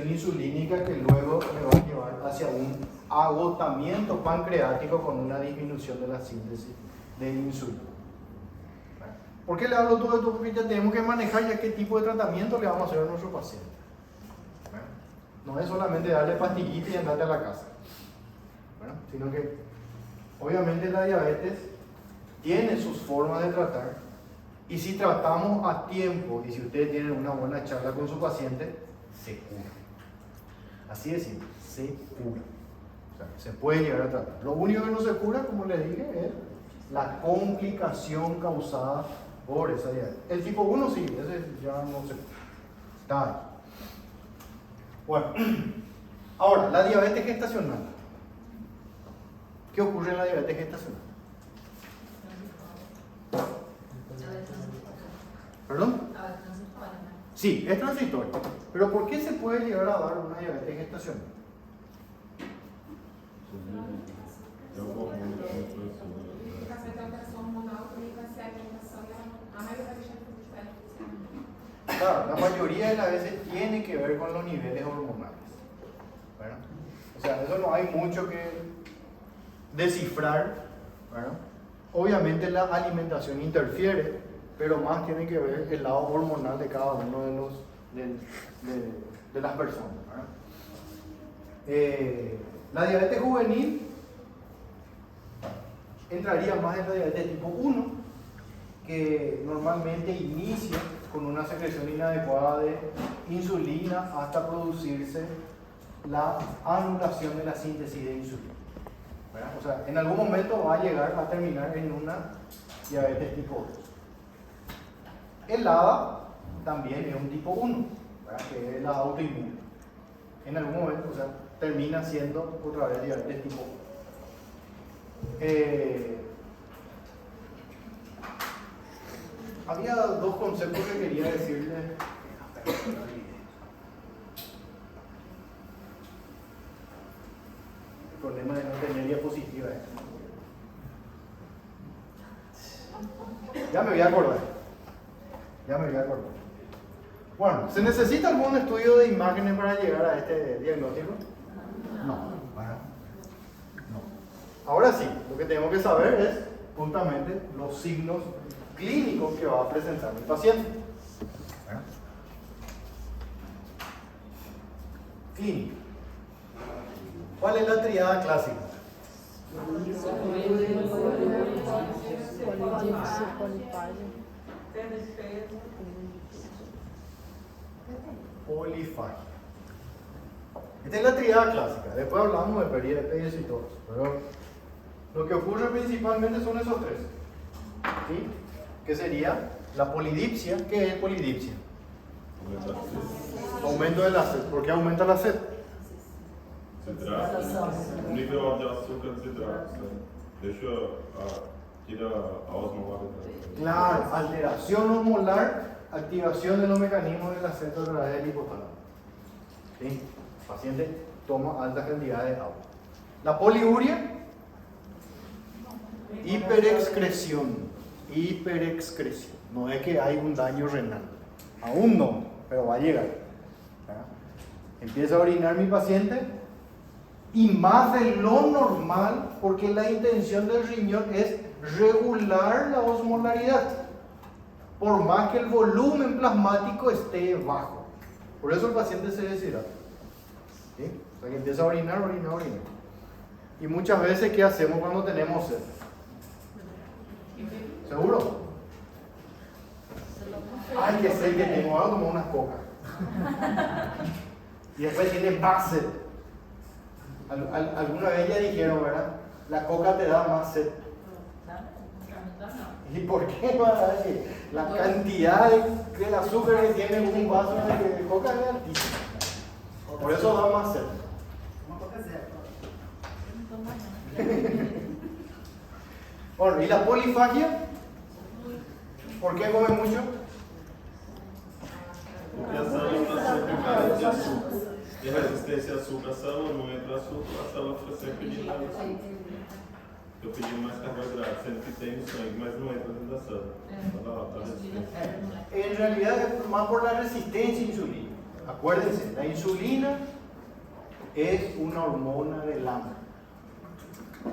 insulínica que luego me va a llevar hacia un agotamiento pancreático con una disminución de la síntesis de insulina. ¿Por qué le hablo todo esto? Porque ya tenemos que manejar ya qué tipo de tratamiento le vamos a hacer a nuestro paciente. No es solamente darle pastillita y andarte a la casa, sino que obviamente la diabetes tiene sus formas de tratar, y si tratamos a tiempo y si ustedes tienen una buena charla con su paciente, se cura. Así de simple, se cura. O sea, se puede llegar a tratar. Lo único que no se cura, como les dije, es la complicación causada por esa diabetes. El tipo 1 sí, ese ya no se cura. Está ahí. Bueno, ahora, la diabetes gestacional. ¿Qué ocurre en la diabetes gestacional? ¿Perdón? Sí, es transitorio. Pero ¿por qué se puede llegar a dar una diabetes gestacional? Claro, la mayoría de las veces tiene que ver con los niveles hormonales. ¿Verdad? O sea, eso no hay mucho que descifrar. ¿Verdad? Obviamente la alimentación interfiere, pero más tiene que ver el lado hormonal de cada uno de las personas. La diabetes juvenil entraría más en la diabetes tipo 1, que normalmente inicia con una secreción inadecuada de insulina hasta producirse la anulación de la síntesis de insulina. ¿Verdad? O sea, en algún momento va a llegar a terminar en una diabetes tipo 2. El ADA también es un tipo 1, ¿verdad? Que es la autoinmune. En algún momento, o sea, termina siendo otra vez diabetes tipo 1. Había dos conceptos que quería decirles. El problema de no tener diapositiva. Ya me voy a acordar. Bueno, ¿se necesita algún estudio de imágenes para llegar a este diagnóstico? No. Ahora sí, lo que tenemos que saber es justamente los signos clínicos que va a presentar el paciente. Clínico. ¿Cuál es la triada clásica? Polifagia. Esta es la triada clásica. Después hablamos de pérdida de peso y todo eso. Pero lo que ocurre principalmente son esos tres. ¿Sí? ¿Qué sería? La polidipsia. ¿Qué es polidipsia? Aumento de la sed. ¿Por qué aumenta la sed? O nível de açúcar desidrata. Tira a osmolaridad. Claro, alteración osmolar, activación de los mecanismos de la sed a través del hipotálamo. ¿Sí? El paciente toma altas cantidades de agua. La poliuria, hiperexcreción. No es que hay un daño renal, aún no, pero va a llegar. ¿Verdad? Empieza a orinar mi paciente y más de lo normal, porque la intención del riñón es regular la osmolaridad, por más que el volumen plasmático esté bajo. Por eso el paciente se deshidrata. ¿Sí? O sea que empieza a orinar. Y muchas veces, ¿qué hacemos cuando tenemos sed? ¿Seguro? Ay, que sé que tengo algo como unas cocas. Y después tiene más sed. Alguna vez ya dijeron, ¿verdad? La coca te da más sed. ¿Y por qué? La cantidad del azúcar que tiene un vaso de coca es altísima. Por eso da más sed. Bueno, ¿y la polifagia? ¿Por qué come mucho? Porque a célula está sempre carente de açúcar. E resistência a açúcar, a célula não entra açúcar, a célula fica sempre limitando açúcar. Eu pedi mais carboidrato, sendo que tem no sangue, mas não entra dentro da célula. En realidad es más por la resistencia insulínica. Acuérdense, la insulina es una hormona del hambre.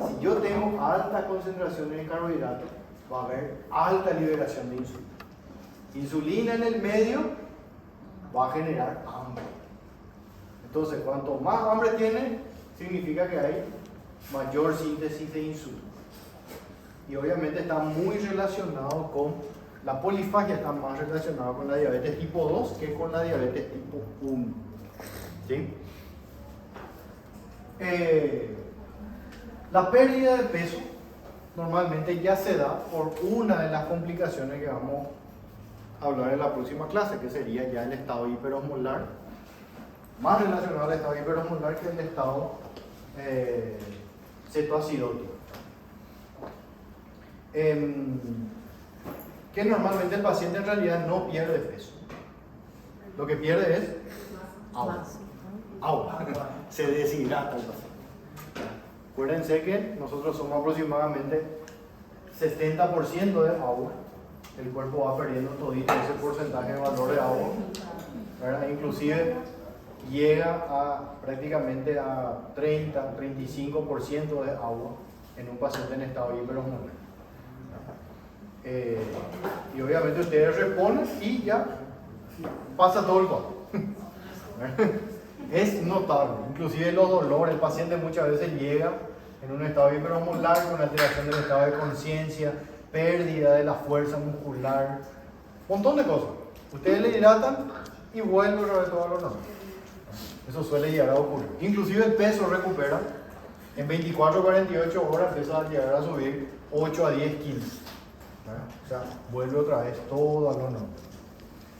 Si yo tengo altas concentraciones de carbohidratos, va a haber alta liberación de insulina. Insulina en el medio va a generar hambre. Entonces, cuanto más hambre tiene, significa que hay mayor síntesis de insulina. Y obviamente está muy relacionado con la polifagia, está más relacionado con la diabetes tipo 2 que con la diabetes tipo 1. ¿Sí? La pérdida de peso normalmente ya se da por una de las complicaciones que vamos a hablar en la próxima clase, que sería ya el estado hiperosmolar, más relacionado al estado hiperosmolar que el estado cetoacidótico. Que normalmente el paciente en realidad no pierde peso, lo que pierde es agua, se deshidrata el paciente. Acuérdense que nosotros somos aproximadamente 70% de agua, el cuerpo va perdiendo todito ese porcentaje de valor de agua, ¿verdad? Inclusive llega a prácticamente a 30-35% de agua en un paciente en estado hiperosmolar. Y obviamente ustedes reponen y ya pasa todo el cuadro. Es notable, inclusive los dolores, el paciente muchas veces llega en un estado hiperosmolar con alteración del estado de conciencia, pérdida de la fuerza muscular, un montón de cosas. Ustedes le hidratan y vuelve otra vez todo a lo normal. Eso suele llegar a ocurrir. Inclusive el peso recupera, en 24 o 48 horas empieza a llegar a subir 8 a 10 kilos. O sea, vuelve otra vez todo a lo normal.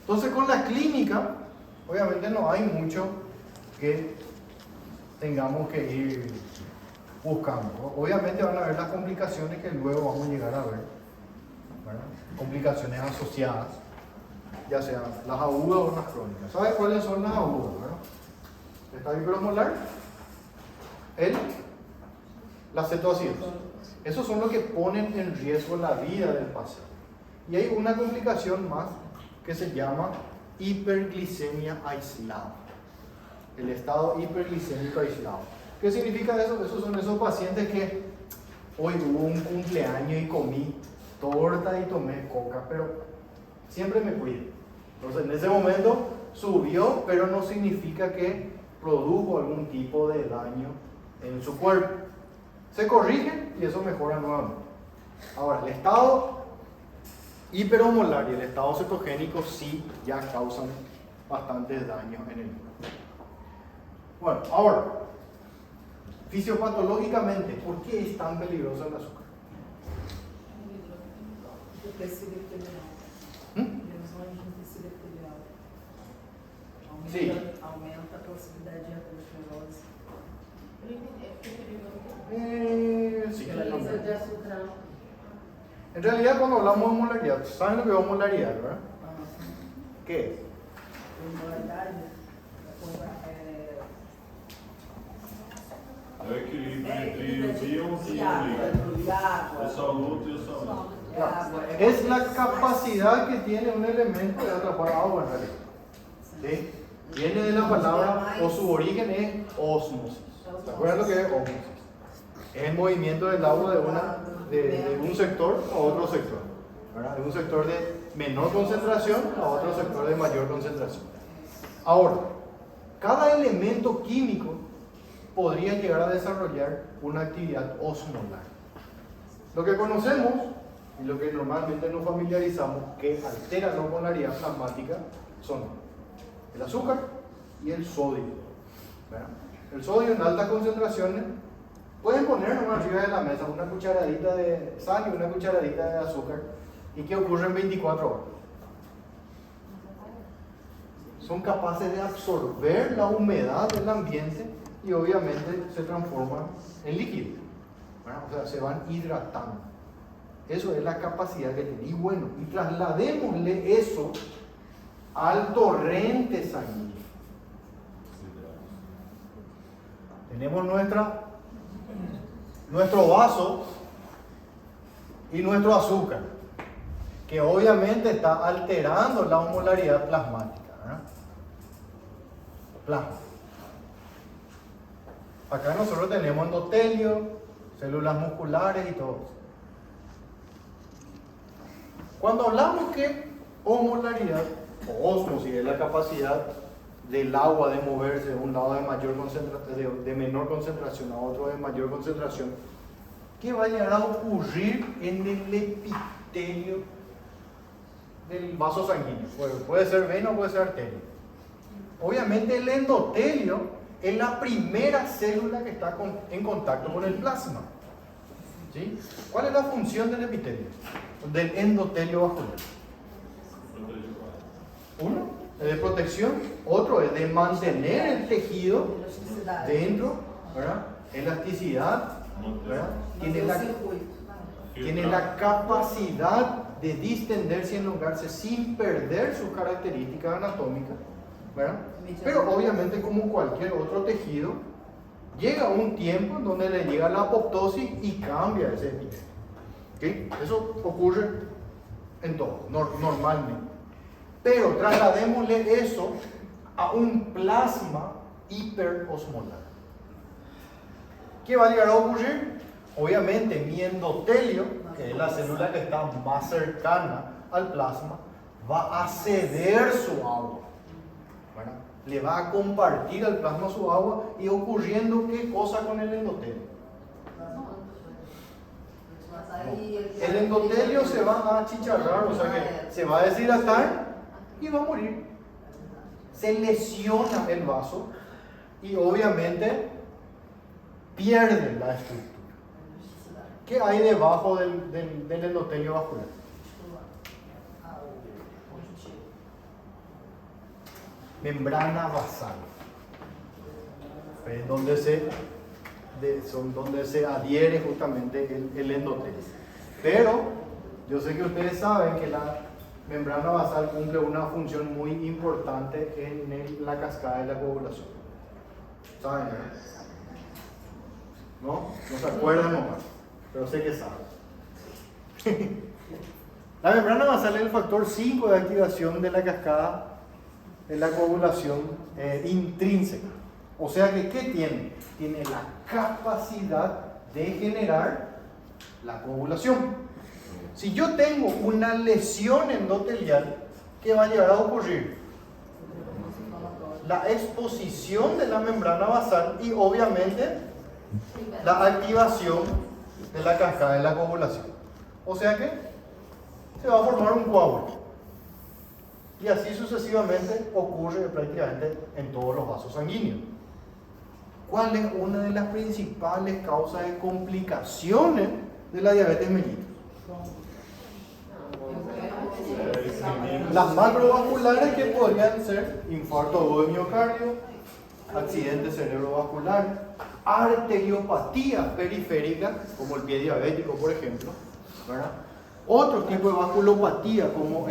Entonces con la clínica, obviamente no hay mucho que tengamos que ir buscando. Obviamente van a haber las complicaciones que luego vamos a llegar a ver, ¿verdad? Complicaciones asociadas, ya sean las agudas o las crónicas. ¿Sabes cuáles son las agudas? ¿El estado hiperosmolar? La cetoacidosis. Esos son los que ponen en riesgo la vida del paciente. Y hay una complicación más que se llama hiperglicemia aislada. El estado hiperglicémico aislado. ¿Qué significa eso? Esos son esos pacientes que hoy hubo un cumpleaños y comí torta y tomé coca, pero siempre me cuido. Entonces en ese momento subió, pero no significa que produjo algún tipo de daño en su cuerpo. Se corrige y eso mejora nuevamente. Ahora, el estado hiperosmolar y el estado cetogénico sí ya causan bastantes daños en el cuerpo. Bueno, ahora, fisiopatológicamente, ¿por qué es tan peligroso el azúcar? Sí. Aumenta a possibilidade de aterosclerose. Sí, Realiza de açúcar. en realidad cuando hablamos de molaridad, ¿saben lo que es molaridad, verdad? ¿Qué es? Molaridade É o equilíbrio entre os íons e o líquido. O soluto e o solúvel. Es la capacidad que tiene un elemento de atrapar agua en realidad. ¿Sí? Viene de la palabra, o su origen es ósmosis. ¿Se acuerdan lo que es ósmosis? Es el movimiento del agua de un sector a otro sector, ¿verdad? De un sector de menor concentración a otro sector de mayor concentración. Ahora, cada elemento químico podría llegar a desarrollar una actividad osmolar. Lo que conocemos y lo que normalmente nos familiarizamos que altera la osmolaridad plasmática son el azúcar y el sodio, ¿verdad? El sodio en altas concentraciones pueden poner arriba de la mesa una cucharadita de sal y una cucharadita de azúcar. ¿Y qué ocurre en 24 horas? Son capaces de absorber la humedad del ambiente y obviamente se transforman en líquido, ¿verdad? O sea, se van hidratando. Eso es la capacidad que tiene. Y bueno, y trasladémosle eso al torrente sanguíneo. Tenemos nuestro vaso y nuestro azúcar, que obviamente está alterando la osmolaridad plasmática, ¿verdad? plasma. Acá nosotros tenemos endotelio, células musculares y todo eso. Cuando hablamos que osmolaridad o ósmosis es la capacidad del agua de moverse de un lado de menor concentración a otro de mayor concentración, ¿qué va a llegar a ocurrir en el epitelio del vaso sanguíneo? Puede ser vena o puede ser arteria. Obviamente el endotelio es la primera célula que está en contacto con el plasma. ¿Sí? ¿Cuál es la función del epitelio? Del endotelio vascular. Uno es de protección, otro es de mantener el tejido dentro, ¿verdad? Elasticidad, ¿verdad? Tiene la capacidad de distenderse y elongarse sin perder sus características anatómicas, ¿verdad? Pero obviamente, como cualquier otro tejido, llega un tiempo en donde le llega la apoptosis y cambia ese epitelio. ¿Okay? Eso ocurre en todo, normalmente. Pero trasladémosle eso a un plasma hiperosmolar. ¿Qué va a llegar a ocurrir? Obviamente mi endotelio, que es la célula que está más cercana al plasma, va a ceder su agua, ¿verdad? Le va a compartir al plasma su agua y ocurriendo ¿qué cosa con el endotelio? El endotelio se va a achicharrar, o sea que se va a deshidratar y va a morir. Se lesiona el vaso y obviamente pierde la estructura. ¿Qué hay debajo del endotelio vascular? Membrana basal. Es donde se adhiere justamente el endotelio. Pero yo sé que ustedes saben que la membrana basal cumple una función muy importante en la cascada de la coagulación. ¿Saben? ¿No? No se acuerdan nomás, pero sé que saben. La membrana basal es el factor 5 de activación de la cascada de la coagulación intrínseca. O sea que, ¿qué tiene? Tiene la capacidad de generar la coagulación. Si yo tengo una lesión endotelial, ¿qué va a llegar a ocurrir? La exposición de la membrana basal y obviamente la activación de la cascada de la coagulación. O sea que se va a formar un coágulo. Y así sucesivamente ocurre prácticamente en todos los vasos sanguíneos. ¿Cuál es una de las principales causas de complicaciones de la diabetes mellitus? Las macrovasculares, que podrían ser infarto agudo de miocardio, accidente cerebrovascular, arteriopatía periférica, como el pie diabético, por ejemplo, ¿verdad? Otro tipo de vasculopatía, como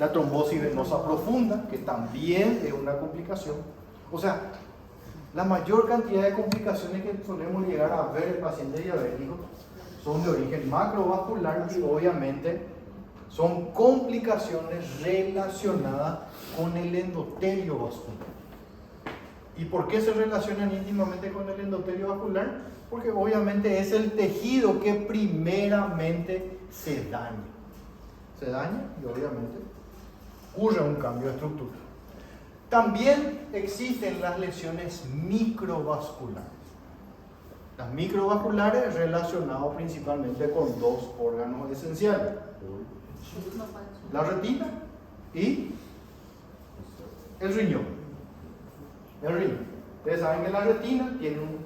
la trombosis venosa profunda, que también es una complicación. O sea, la mayor cantidad de complicaciones que solemos llegar a ver en el paciente diabético son de origen macrovascular y obviamente son complicaciones relacionadas con el endotelio vascular. ¿Y por qué se relacionan íntimamente con el endotelio vascular? Porque obviamente es el tejido que primeramente se daña. Se daña y obviamente ocurre un cambio de estructura. También existen las lesiones microvasculares. Las microvasculares relacionadas principalmente con dos órganos esenciales: la retina y el riñón. El riñón. Ustedes saben que la retina tiene un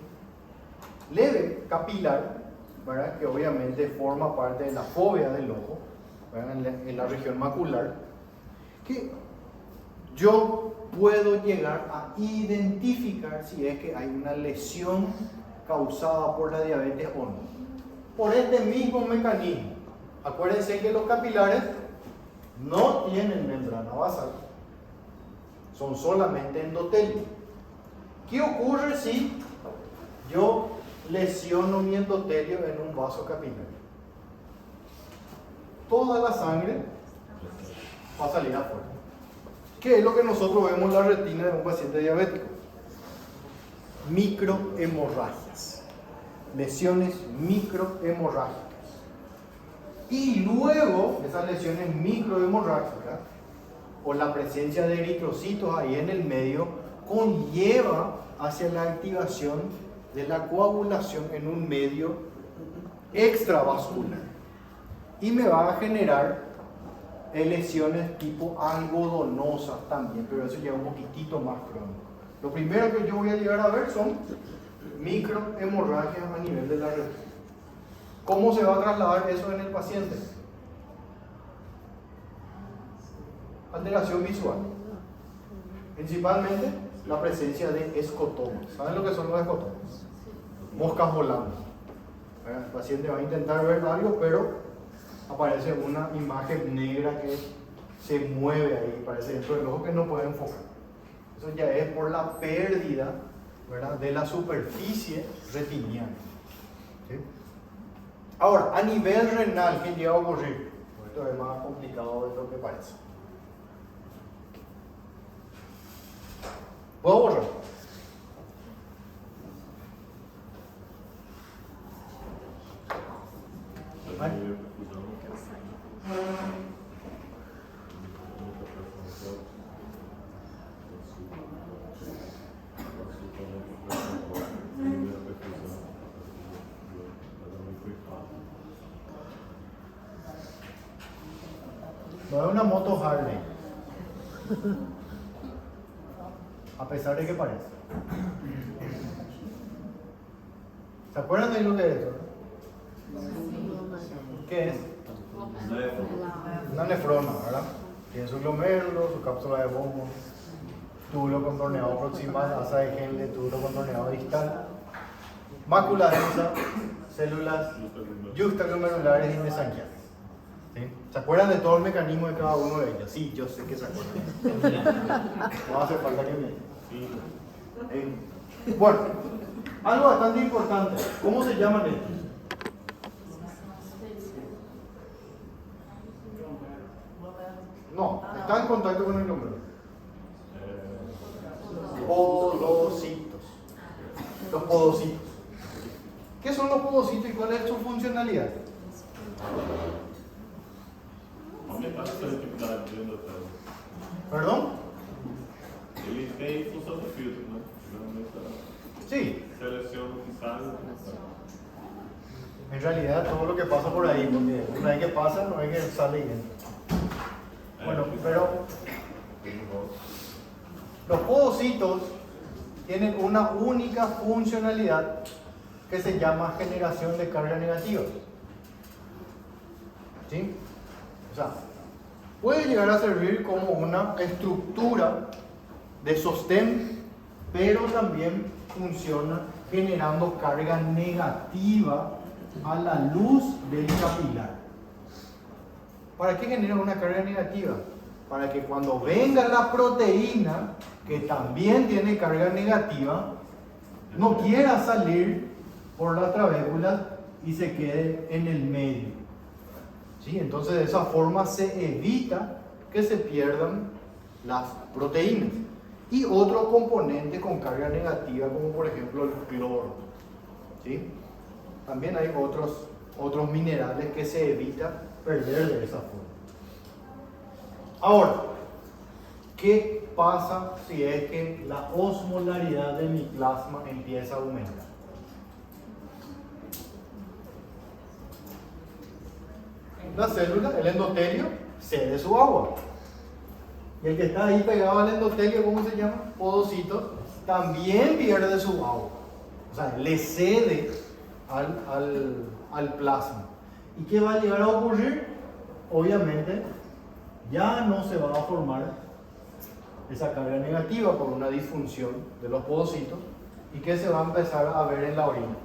leve capilar, ¿verdad? Que obviamente forma parte de la fóvea del ojo, ¿verdad? En la región macular, que yo puedo llegar a identificar si es que hay una lesión causada por la diabetes o no. Por este mismo mecanismo. Acuérdense que los capilares no tienen membrana basal, son solamente endotelio. ¿Qué ocurre si yo lesiono mi endotelio en un vaso capilar? Toda la sangre va a salir afuera. ¿Qué es lo que nosotros vemos en la retina de un paciente diabético? Microhemorragias, lesiones microhemorrágicas. Y luego, esas lesiones microhemorrágicas, o la presencia de eritrocitos ahí en el medio, conlleva hacia la activación de la coagulación en un medio extravascular. Y me va a generar lesiones tipo algodonosas también, pero eso ya es un poquitito más crónico. Lo primero que yo voy a llegar a ver son microhemorragias a nivel de la retina. ¿Cómo se va a trasladar eso en el paciente? Alteración visual. Principalmente la presencia de escotomas. ¿Saben lo que son los escotomas? Moscas volando. El paciente va a intentar ver algo, pero aparece una imagen negra que se mueve ahí, parece dentro del ojo que no puede enfocar. Eso ya es por la pérdida, ¿verdad?, de la superficie retiniana. ¿Sí? Ahora, a nivel renal, ¿qué llega a ocurrir? Esto es más complicado de lo que parece. ¿Puedo borrar? No es una moto Harley, a pesar de que parece. ¿Se acuerdan de lo que es esto? ¿Qué es? Una nefrona, ¿verdad? Tiene su glomérulo, su cápsula de bombo, túbulo contorneado proximal, asa de Henle, túbulo contorneado distal, mácula densa, células yuxtaglomerulares y mesanquiales. ¿Sí? ¿Se acuerdan de todo el mecanismo de cada uno de ellos? Sí, yo sé que se acuerdan. No hace falta que me digan. Bueno, algo bastante importante. ¿Cómo se llaman estos? No, está en contacto con el glomérulo. Podocitos. Los podocitos. ¿Qué son los podocitos y cuál es su funcionalidad? Aumentar a seletividade dentro da tela. ¿Perdón? Ele tem função de filtro, né? Geralmente Sí, seleciona o que sai e o que não sai. en realidad todo lo que pasa por ahí, porque una vez que pasa, no es que sale bien. Bueno, pero los podocitos tienen una única funcionalidad que se llama generación de carga negativa. ¿Sí? O sea, puede llegar a servir como una estructura de sostén, pero también funciona generando carga negativa a la luz del capilar. ¿Para qué genera una carga negativa? Para que cuando venga la proteína, que también tiene carga negativa, no quiera salir por las trabéculas y se quede en el medio. ¿Sí? Entonces de esa forma se evita que se pierdan las proteínas. Y otro componente con carga negativa, como por ejemplo el cloro. ¿Sí? También hay otros minerales que se evita perder de esa forma. Ahora, ¿qué pasa si es que la osmolaridad de mi plasma empieza a aumentar? La célula, el endotelio, cede su agua. Y el que está ahí pegado al endotelio, ¿cómo se llama? Podocito, también pierde su agua. O sea, le cede al plasma. ¿Y qué va a llegar a ocurrir? Obviamente, ya no se va a formar esa carga negativa por una disfunción de los podocitos. ¿Y qué se va a empezar a ver en la orina?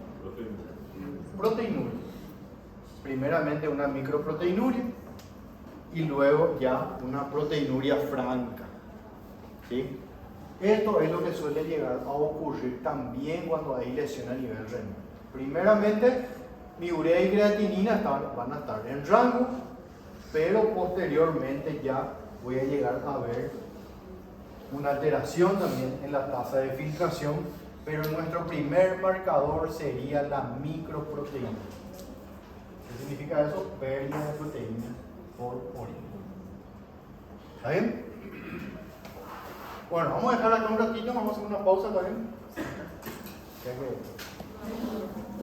Proteinuria. Primeramente una microproteinuria y luego ya una proteinuria franca. ¿Sí? Esto es lo que suele llegar a ocurrir también cuando hay lesión a nivel renal. Primeramente, mi urea y creatinina van a estar en rango, pero posteriormente ya voy a llegar a ver una alteración también en la tasa de filtración, pero nuestro primer marcador sería la microproteína. ¿Qué significa eso? Pérdida de proteínas por orina. ¿Está bien? Bueno, vamos a dejar acá un ratito, vamos a hacer una pausa también. Ya que